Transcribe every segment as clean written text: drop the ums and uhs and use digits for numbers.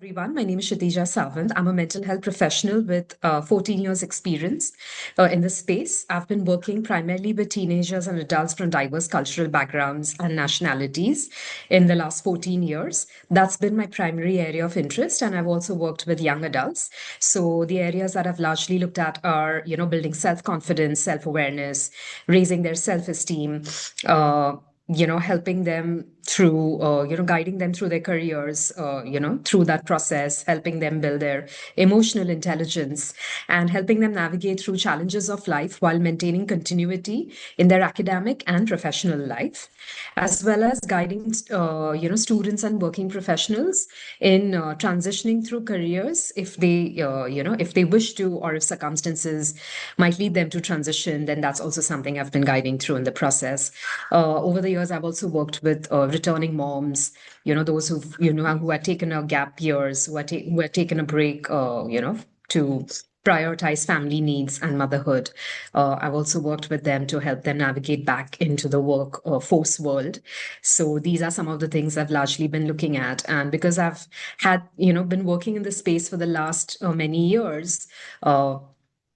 Everyone. My name is Kshitija Sawant. I'm a mental health professional with 14 years experience in this space. I've been working primarily with teenagers and adults from diverse cultural backgrounds and nationalities in the last 14 years. That's been my primary area of interest, and I've also worked with young adults. So the areas that I've largely looked at are, building self-confidence, self-awareness, raising their self-esteem, helping them through, guiding them through their careers, through that process, helping them build their emotional intelligence and helping them navigate through challenges of life while maintaining continuity in their academic and professional life, as well as guiding, students and working professionals in transitioning through careers if they wish to, or if circumstances might lead them to transition, then that's also something I've been guiding through in the process. Over the years, I've also worked with returning moms, those who had taken a gap years, who had taken a break, to prioritize family needs and motherhood. I've also worked with them to help them navigate back into the workforce world. So these are some of the things I've largely been looking at. And because I've had, been working in this space for the last many years,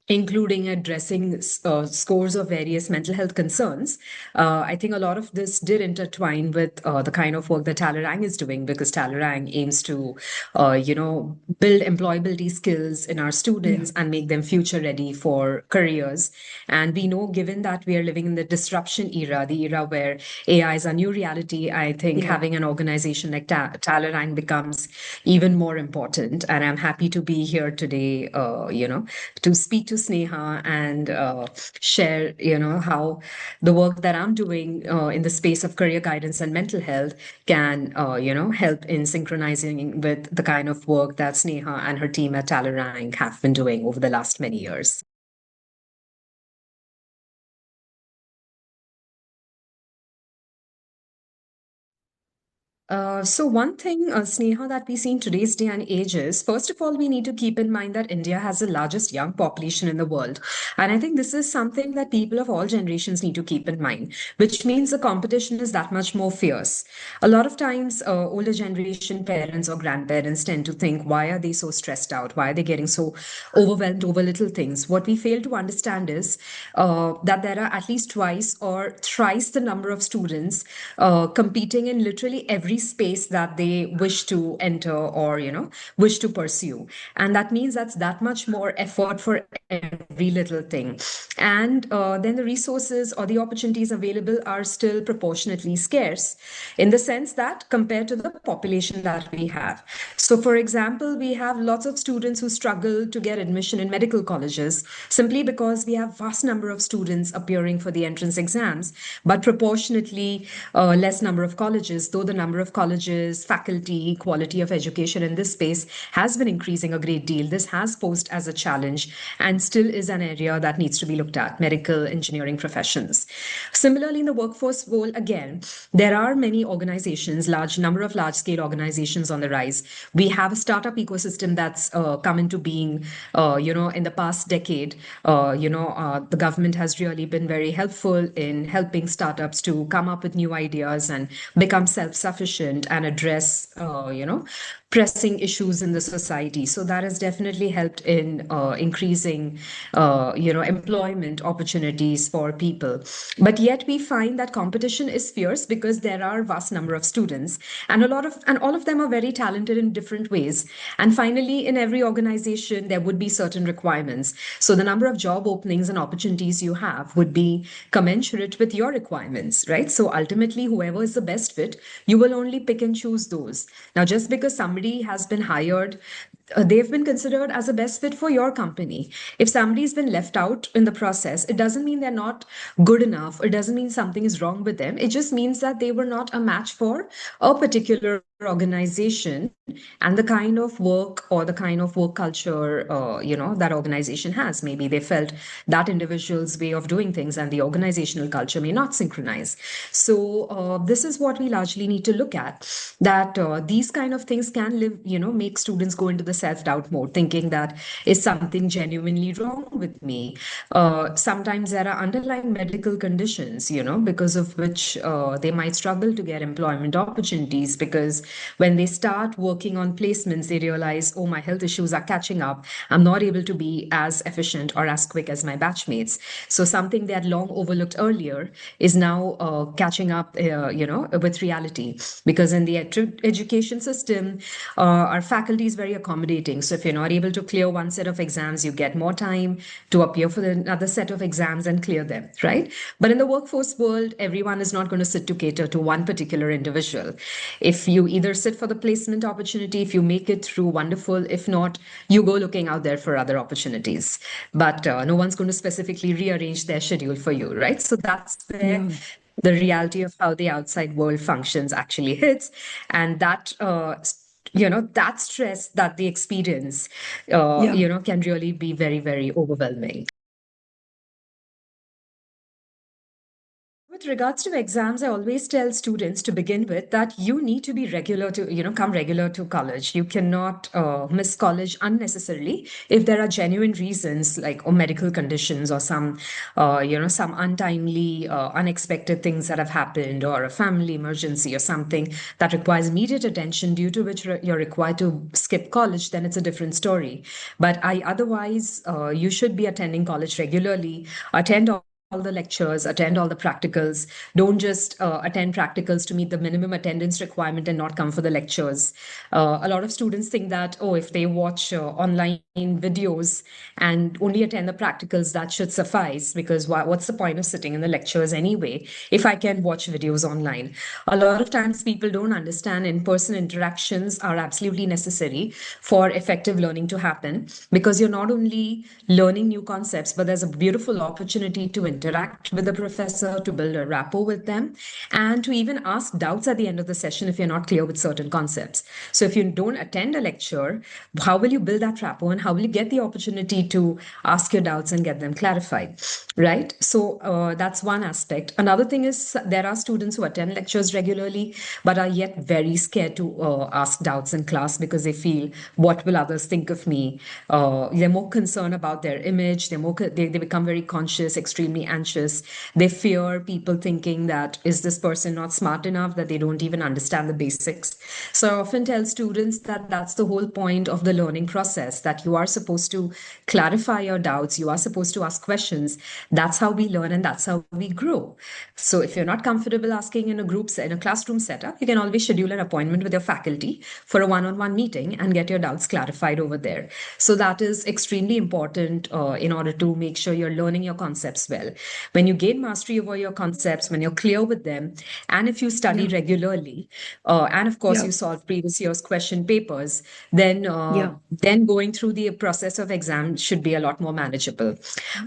including addressing scores of various mental health concerns. I think a lot of this did intertwine with the kind of work that Talerang is doing, because Talerang aims to, build employability skills in our students and make them future ready for careers. And we know, given that we are living in the disruption era, the era where AI is a new reality, I think having an organization like Talerang becomes even more important. And I'm happy to be here today, to speak to Sneha and share, how the work that I'm doing in the space of career guidance and mental health can, help in synchronizing with the kind of work that Sneha and her team at Talerang have been doing over the last many years. So one thing, Sneha, that we see in today's day and age is, first of all, we need to keep in mind that India has the largest young population in the world. And I think this is something that people of all generations need to keep in mind, which means the competition is that much more fierce. A lot of times, older generation parents or grandparents tend to think, why are they so stressed out? Why are they getting so overwhelmed over little things? What we fail to understand is that there are at least twice or thrice the number of students competing in literally every space that they wish to enter or wish to pursue, and that means that's that much more effort for every little thing. And then the resources or the opportunities available are still proportionately scarce, in the sense that compared to the population that we have. So for example, we have lots of students who struggle to get admission in medical colleges simply because we have vast number of students appearing for the entrance exams, but proportionately less number of colleges, though the number of colleges, faculty, quality of education in this space has been increasing a great deal. This has posed as a challenge and still is an area that needs to be looked at, medical engineering professions. Similarly, in the workforce role, again, there are many organizations, large number of large-scale organizations on the rise. We have a startup ecosystem that's come into being, in the past decade. The government has really been very helpful in helping startups to come up with new ideas and become self-sufficient and address, pressing issues in the society. So that has definitely helped in increasing, employment opportunities for people. But yet we find that competition is fierce because there are vast number of students, and all of them are very talented in different ways. And finally, in every organization, there would be certain requirements. So the number of job openings and opportunities you have would be commensurate with your requirements, right? So ultimately, whoever is the best fit, you will only pick and choose those. Now, just because somebody has been hired, they've been considered as a best fit for your company. If somebody's been left out in the process, it doesn't mean they're not good enough. It doesn't mean something is wrong with them. It just means that they were not a match for a particular organization and the kind of work or the kind of work culture that organization has. Maybe they felt that individual's way of doing things and the organizational culture may not synchronize. So this is what we largely need to look at, that these kind of things can make students go into the self-doubt mode, thinking that is something genuinely wrong with me. Sometimes there are underlying medical conditions, because of which they might struggle to get employment opportunities, because when they start working on placements, they realize, oh, my health issues are catching up. I'm not able to be as efficient or as quick as my batchmates. So something they had long overlooked earlier is now catching up, with reality. Because in the education system, our faculty is very accommodating. So if you're not able to clear one set of exams, you get more time to appear for another set of exams and clear them, right? But in the workforce world, everyone is not going to sit to cater to one particular individual. If you either sit for the placement opportunity, if you make it through, wonderful. If not, you go looking out there for other opportunities. But no one's going to specifically rearrange their schedule for you, right? So that's where Yeah. the reality of how the outside world functions actually hits. And that, that stress that they experience, Yeah. can really be very, very overwhelming. With regards to exams, I always tell students to begin with that you need to be regular to, come regular to college. You cannot miss college unnecessarily if there are genuine reasons like or medical conditions or some untimely, unexpected things that have happened or a family emergency or something that requires immediate attention due to which you're required to skip college, then it's a different story. But otherwise, you should be attending college regularly, attend all the lectures, attend all the practicals. Don't just attend practicals to meet the minimum attendance requirement and not come for the lectures. A lot of students think that, oh, if they watch online videos and only attend the practicals, that should suffice because what's the point of sitting in the lectures anyway if I can watch videos online? A lot of times people don't understand in-person interactions are absolutely necessary for effective learning to happen because you're not only learning new concepts, but there's a beautiful opportunity to interact with the professor, to build a rapport with them, and to even ask doubts at the end of the session if you're not clear with certain concepts. So if you don't attend a lecture, how will you build that rapport and how will you get the opportunity to ask your doubts and get them clarified, right? So that's one aspect. Another thing is there are students who attend lectures regularly, but are yet very scared to ask doubts in class because they feel, what will others think of me? They're more concerned about their image. They become very conscious, extremely anxious. They fear people thinking that, is this person not smart enough, that they don't even understand the basics? So I often tell students that that's the whole point of the learning process, that you are supposed to clarify your doubts. You are supposed to ask questions. That's how we learn and that's how we grow. So if you're not comfortable asking in a classroom setup, you can always schedule an appointment with your faculty for a one-on-one meeting and get your doubts clarified over there. So that is extremely important in order to make sure you're learning your concepts well. When you gain mastery over your concepts, when you're clear with them, and if you study Yeah. regularly, and of course Yeah. you solve previous year's question papers, then Yeah. then going through the process of exam should be a lot more manageable.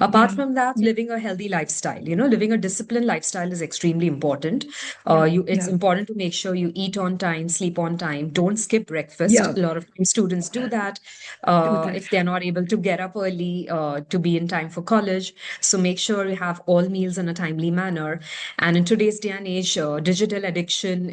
Apart Yeah. from that, living a healthy lifestyle, living a disciplined lifestyle is extremely important. Yeah. It's Yeah. important to make sure you eat on time, sleep on time, don't skip breakfast. Yeah. A lot of times students do that Do that. if they're not able to get up early to be in time for college. So make sure you have all meals in a timely manner. And in today's day and age, digital addiction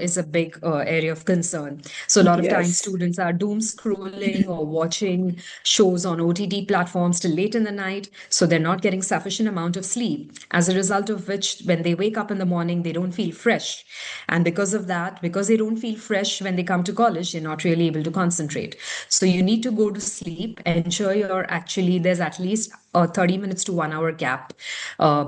is a big area of concern. So a lot of times Yes. students are doom scrolling or watching shows on OTT platforms till late in the night. So they're not getting sufficient amount of sleep, as a result of which when they wake up in the morning, they don't feel fresh. And because of that, because they don't feel fresh when they come to college, they're not really able to concentrate. So you need to go to sleep, ensure there's at least a 30 minutes to 1 hour gap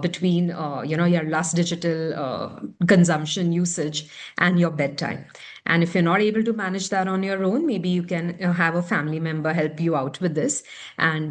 between, your last digital consumption usage and your bedtime. And if you're not able to manage that on your own, maybe you can have a family member help you out with this and,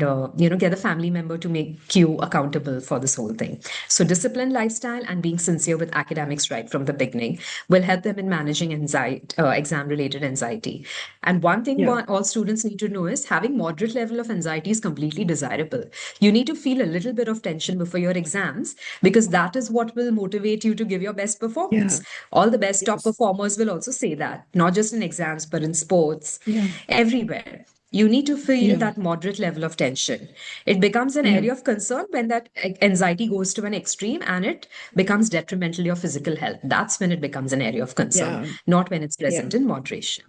get a family member to make you accountable for this whole thing. So disciplined lifestyle and being sincere with academics right from the beginning will help them in managing exam-related anxiety. And one thing Yeah. all students need to know is having moderate level of anxiety is completely desirable. You need to feel a little bit of tension before your exams because that is what will motivate you to give your best Yeah. performance. All the best top Yes. performers will also say that, not just in exams, but in sports, Yeah. everywhere. You need to feel Yeah. that moderate level of tension. It becomes an Yeah. area of concern when that anxiety goes to an extreme and it becomes detrimental to your physical health. That's when it becomes an area of concern, Yeah. not when it's Yeah. present in moderation.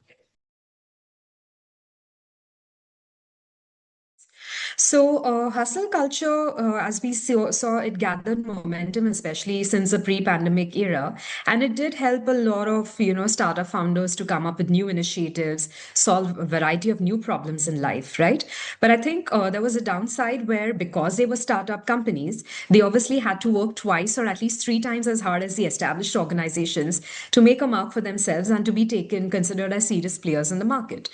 So, hustle culture, as we saw, it gathered momentum, especially since the pre-pandemic era, and it did help a lot of startup founders to come up with new initiatives, solve a variety of new problems in life, right? But I think there was a downside where because they were startup companies, they obviously had to work twice or at least three times as hard as the established organizations to make a mark for themselves and to be considered as serious players in the market.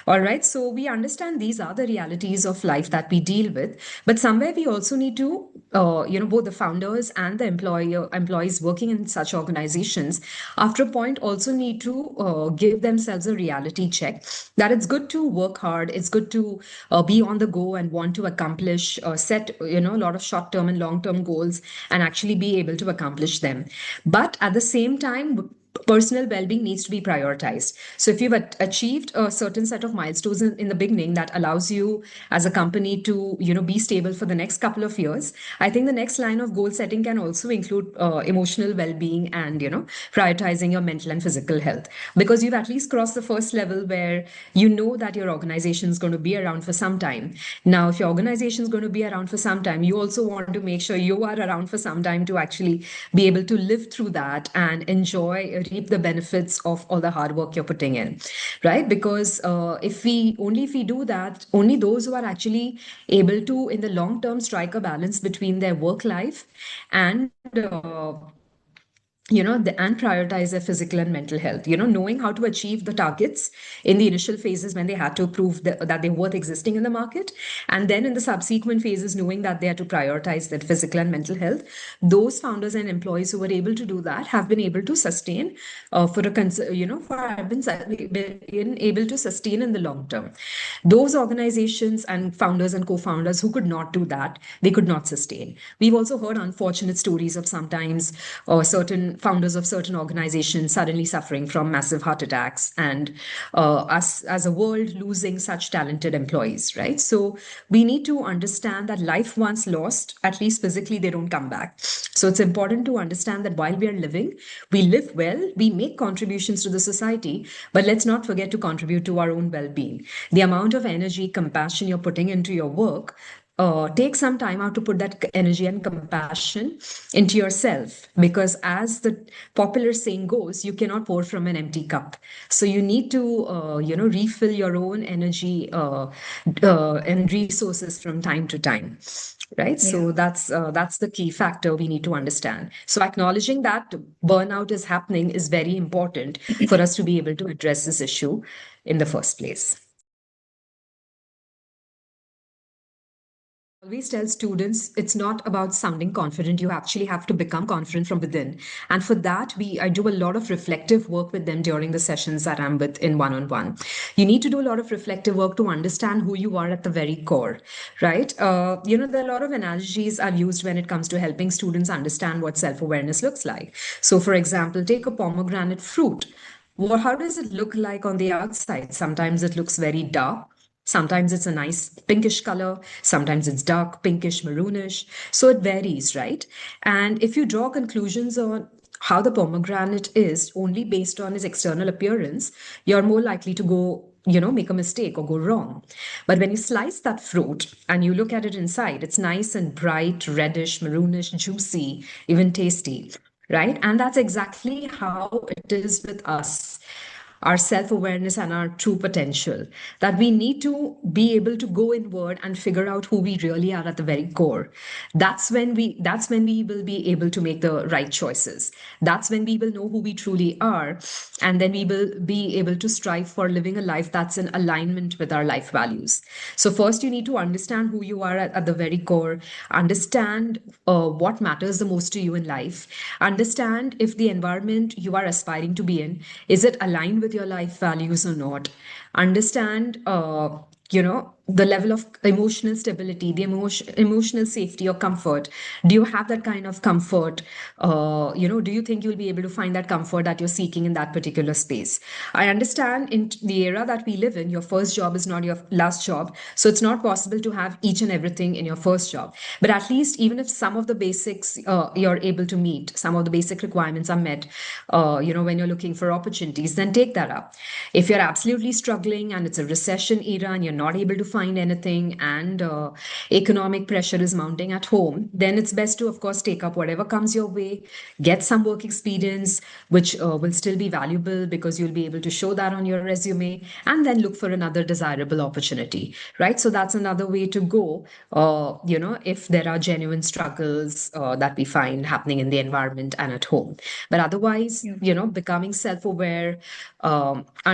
All right, so we understand these are the realities of life that we deal with, but somewhere we also need to, both the founders and the employees working in such organizations, after a point, also need to give themselves a reality check that it's good to work hard, it's good to be on the go and want to accomplish, set a lot of short-term and long-term goals, and actually be able to accomplish them. But at the same time, personal well-being needs to be prioritized. So if you've achieved a certain set of milestones in the beginning that allows you as a company to be stable for the next couple of years, I think the next line of goal setting can also include emotional well-being and prioritizing your mental and physical health, because you've at least crossed the first level where you know that your organization is going to be around for some time. Now if your organization is going to be around for some time, you also want to make sure you are around for some time to actually be able to live through that and enjoy, reap the benefits of all the hard work you're putting in, right? Because if we do that, only those who are actually able to in the long term strike a balance between their work life and and prioritize their physical and mental health, knowing how to achieve the targets in the initial phases when they had to prove that they're worth existing in the market, and then in the subsequent phases knowing that they had to prioritize their physical and mental health. Those founders and employees who were able to do that have been able to sustain for a for have been able to sustain in the long term. Those organizations and founders and co-founders who could not do that, they could not sustain. We've also heard unfortunate stories of sometimes certain founders of certain organizations suddenly suffering from massive heart attacks, and us as a world losing such talented employees, right? So we need to understand that life once lost, at least physically, they don't come back. So it's important to understand that while we are living, we live well, we make contributions to the society, but let's not forget to contribute to our own well-being. The amount of energy, compassion you're putting into your work, take some time out to put that energy and compassion into yourself, because as the popular saying goes, you cannot pour from an empty cup. So you need to refill your own energy and resources from time to time, right? So Yeah. that's the key factor we need to understand. So acknowledging that burnout is happening is very important for us to be able to address this issue in the first place. Always tell students it's not about sounding confident. You actually have to become confident from within, and for that I do a lot of reflective work with them during the sessions that I'm with in one-on-one. You need to do a lot of reflective work to understand who you are at the very core, right? There are a lot of analogies I've used when it comes to helping students understand what self-awareness looks like. So for example, take a pomegranate fruit. Well, how does it look like on the outside? Sometimes it looks very dark. Sometimes it's a nice pinkish color. Sometimes it's dark, pinkish, maroonish. So it varies, right? And if you draw conclusions on how the pomegranate is only based on its external appearance, you're more likely to go, make a mistake or go wrong. But when you slice that fruit and you look at it inside, it's nice and bright, reddish, maroonish, juicy, even tasty, right? And that's exactly how it is with us, our self awareness and our true potential. That we need to be able to go inward and figure out who we really are at the very core. That's when we will be able to make the right choices. That's when we will know who we truly are, and then we will be able to strive for living a life that's in alignment with our life values. So first you need to understand who you are at the very core, understand what matters the most to you in life, understand if the environment you are aspiring to be in, is it aligned with your life values or not. Understand the level of emotional stability, the emotional safety or comfort. Do you have that kind of comfort? Do you think you'll be able to find that comfort that you're seeking in that particular space? I understand in the era that we live in, your first job is not your last job, so it's not possible to have each and everything in your first job. But at least even if some of the basics you're able to meet, some of the basic requirements are met, when you're looking for opportunities, then take that up. If you're absolutely struggling and it's a recession era and you're not able to find anything and economic pressure is mounting at home, then it's best to, of course, take up whatever comes your way, get some work experience, which will still be valuable because you'll be able to show that on your resume, and then look for another desirable opportunity, right? So that's another way to go, if there are genuine struggles that we find happening in the environment and at home. But otherwise, Yeah. becoming self-aware,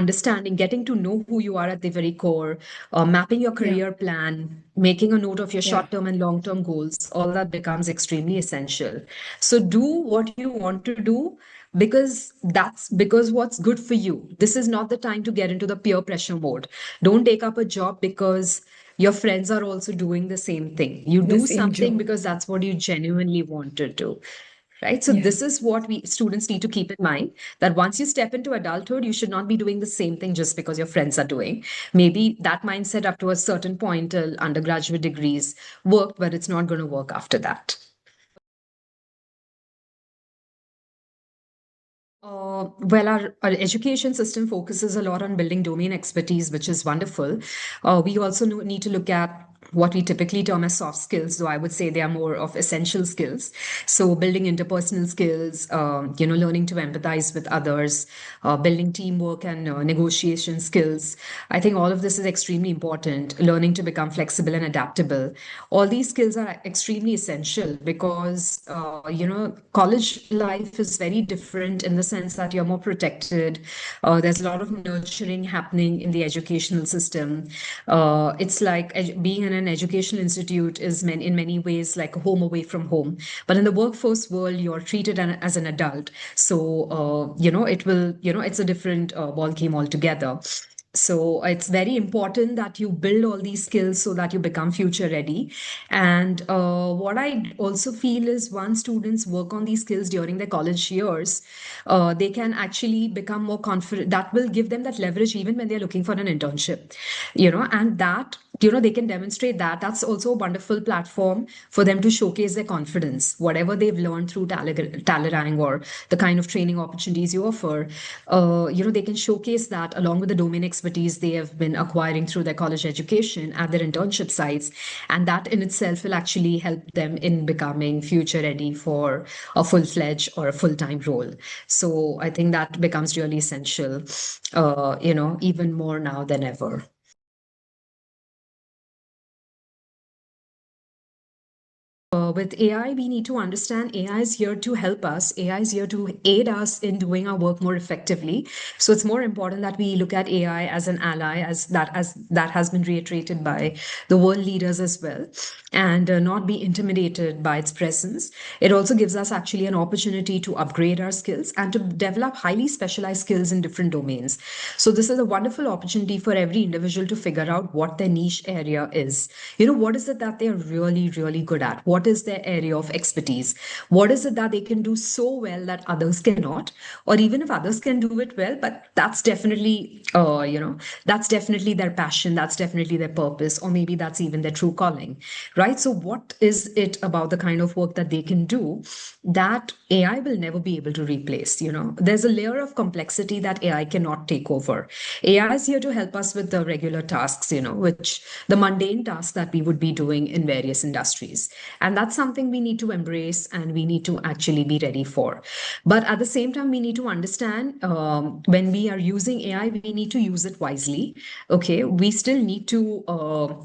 understanding, getting to know who you are at the very core, mapping your Yeah. career plan, making a note of your Yeah. short-term and long-term goals, all that becomes extremely essential. So do what you want to do because what's good for you. This is not the time to get into the peer pressure mode. Don't take up a job because your friends are also doing the same thing. You The do same something job. because that's what you genuinely want to do, right? So Yeah. this is what we students need to keep in mind, that once you step into adulthood, you should not be doing the same thing just because your friends are doing. Maybe that mindset up to a certain point till undergraduate degrees worked, but it's not going to work after that. Well, our education system focuses a lot on building domain expertise, which is wonderful. We also need to look at what we typically term as soft skills, though I would say they are more of essential skills. So, building interpersonal skills, learning to empathize with others, building teamwork and negotiation skills. I think all of this is extremely important. Learning to become flexible and adaptable. All these skills are extremely essential because, college life is very different in the sense that you're more protected. There's a lot of nurturing happening in the educational system. It's like being in an educational institute is in many ways like a home away from home. But in the workforce world, you're treated as an adult. So, it's a different ball game altogether. So it's very important that you build all these skills so that you become future ready. And what I also feel is once students work on these skills during their college years, they can actually become more confident. That will give them that leverage even when they're looking for an internship, and that they can demonstrate that. That's also a wonderful platform for them to showcase their confidence, whatever they've learned through Talerang or the kind of training opportunities you offer. They can showcase that along with the domain expertise they have been acquiring through their college education at their internship sites, and that in itself will actually help them in becoming future ready for a full-fledged or a full-time role. So I think that becomes really essential, even more now than ever. With AI, we need to understand AI is here to help us. AI is here to aid us in doing our work more effectively. So it's more important that we look at AI as an ally, as that has been reiterated by the world leaders as well, and not be intimidated by its presence. It also gives us actually an opportunity to upgrade our skills and to develop highly specialized skills in different domains. So this is a wonderful opportunity for every individual to figure out what their niche area is. What is it that they're really, really good at? What is their area of expertise? What is it that they can do so well that others cannot? Or even if others can do it well, but that's definitely their passion, that's definitely their purpose, or maybe that's even their true calling, right? So what is it about the kind of work that they can do that AI will never be able to replace? There's a layer of complexity that AI cannot take over. AI is here to help us with the regular tasks, which the mundane tasks that we would be doing in various industries. And that's something we need to embrace and we need to actually be ready for. But at the same time, we need to understand when we are using AI, we need to use it wisely. Okay. We still need to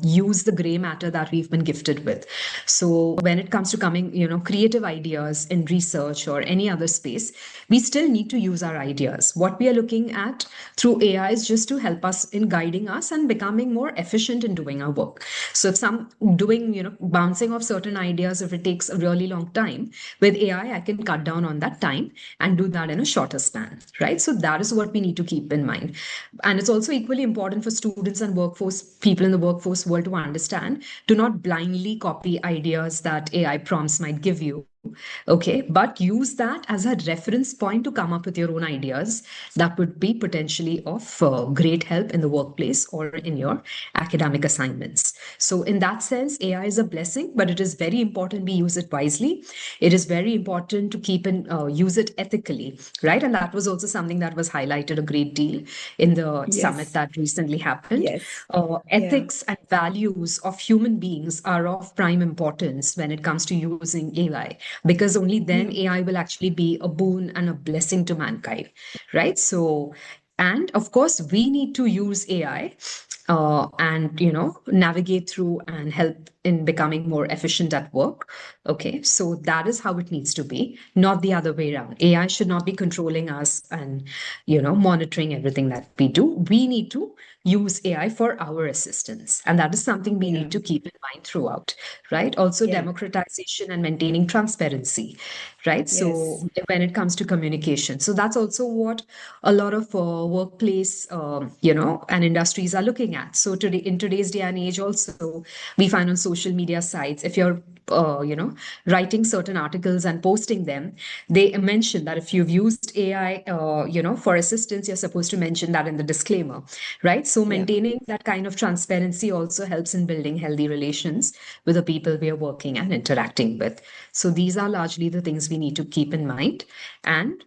use the gray matter that we've been gifted with. So when it comes to coming, creative ideas in research or any other space, we still need to use our ideas. What we are looking at through AI is just to help us in guiding us and becoming more efficient in doing our work. So if some doing, bouncing off certain ideas, if it takes a really long time, with AI, I can cut down on that time and do that in a shorter span, right? So that is what we need to keep in mind. And it's also equally important for students and workforce people in the workforce world to understand, to not blindly copy ideas that AI prompts might give you. Okay, but use that as a reference point to come up with your own ideas that would be potentially of great help in the workplace or in your academic assignments. So in that sense, AI is a blessing, but it is very important we use it wisely. It is very important to keep and use it ethically, right? And that was also something that was highlighted a great deal in the summit Yes. that recently happened. Yes. Yeah. Ethics and values of human beings are of prime importance when it comes to using AI, because only then Yeah. AI will actually be a boon and a blessing to mankind, right? So, and of course, we need to use AI and navigate through and help in becoming more efficient at work. Okay, so that is how it needs to be, not the other way around. AI should not be controlling us and monitoring everything that we do. We need to use AI for our assistance, and that is something we Yeah. need to keep in mind throughout, right? Also, Yeah. democratization and maintaining transparency, right? Yes. So when it comes to communication, so that's also what a lot of workplace and industries are looking at. So today, in today's day and age, also we find on social media sites, if you're writing certain articles and posting them, they mention that if you've used AI for assistance, you're supposed to mention that in the disclaimer, right? So Yeah. maintaining that kind of transparency also helps in building healthy relations with the people we are working and interacting with. So these are largely the things we need to keep in mind. And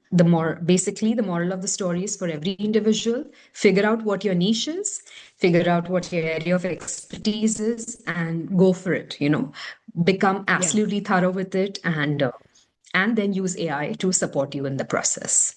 basically, the moral of the story is for every individual, figure out what your niche is, figure out what your area of expertise is, and go for it. Become Yeah. absolutely thorough with it, and then use AI to support you in the process.